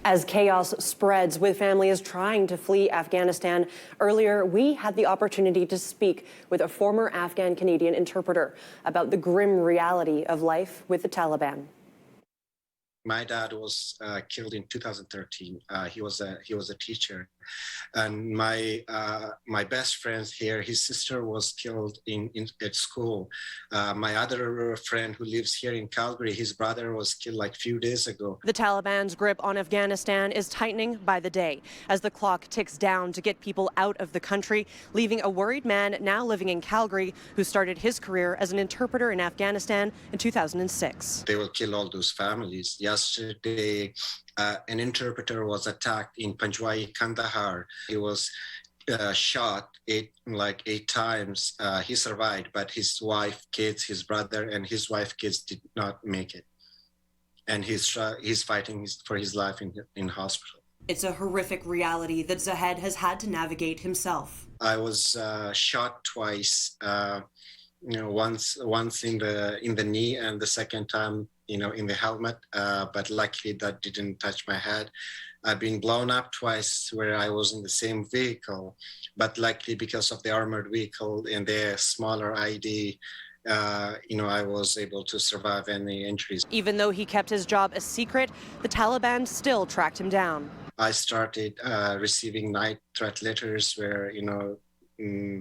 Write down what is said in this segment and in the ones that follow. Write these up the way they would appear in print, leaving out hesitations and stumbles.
As chaos spreads with families trying to flee Afghanistan, earlier we had the opportunity to speak with a former Afghan-Canadian interpreter about the grim reality of life with the Taliban. My dad was killed in 2013. He was a teacher, and my best friend here, his sister was killed at school. My other friend who lives here in Calgary, his brother was killed like a few days ago. The Taliban's grip on Afghanistan is tightening by the day as the clock ticks down to get people out of the country, leaving a worried man now living in Calgary who started his career as an interpreter in Afghanistan in 2006. They will kill all those families. Yesterday, an interpreter was attacked in Panjwai, Kandahar. He was shot eight times. He survived, but his wife, kids, his brother, and his wife, kids did not make it. And he's fighting for his life in hospital. It's a horrific reality that Zahed has had to navigate himself. I was shot twice. Once in the knee, and the second time, in the helmet. But luckily that didn't touch my head. I've been blown up twice where I was in the same vehicle, but luckily because of the armored vehicle and the smaller ID, I was able to survive any injuries. Even though he kept his job a secret, the Taliban still tracked him down. I started receiving night threat letters where,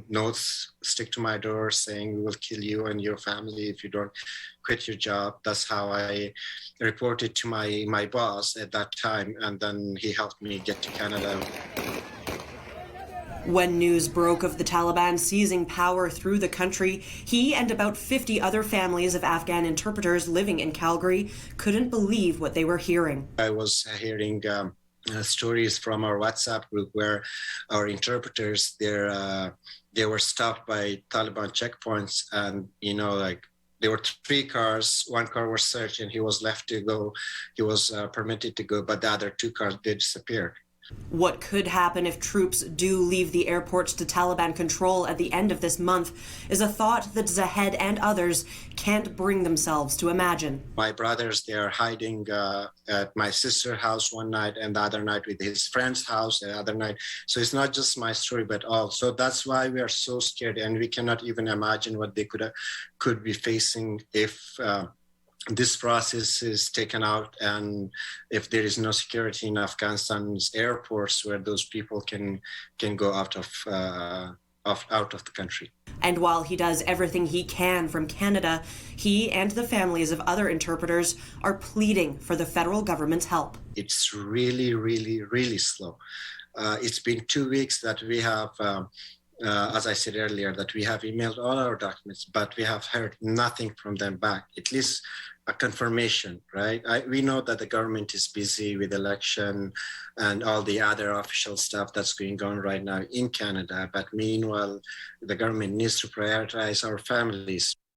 notes stick to my door saying we will kill you and your family if you don't quit your job. That's how I reported to my boss at that time, and then he helped me get to Canada. When news broke of the Taliban seizing power through the country, he and about 50 other families of Afghan interpreters living in Calgary couldn't believe what they were hearing. I was hearing stories from our WhatsApp group where our interpreters, they were stopped by Taliban checkpoints, and there were 3 cars. 1 car was searched and he was left to go. He was permitted to go, but the other 2 cars did disappear. What could happen if troops do leave the airports to Taliban control at the end of this month is a thought that Zahed and others can't bring themselves to imagine. My brothers, they are hiding at my sister's house one night, and the other night with his friend's house, the other night. So it's not just my story, but all. So that's why we are so scared, and we cannot even imagine what they could be facing if this process is taken out, and if there is no security in Afghanistan's airports where those people can go out of the country. And while he does everything he can from Canada, he and the families of other interpreters are pleading for the federal government's help. It's really, really, really slow. It's been 2 weeks that we have as I said earlier, that we have emailed all our documents, but we have heard nothing from them back, at least a confirmation, right? We know that the government is busy with election and all the other official stuff that's going on right now in Canada, but meanwhile, the government needs to prioritize our families.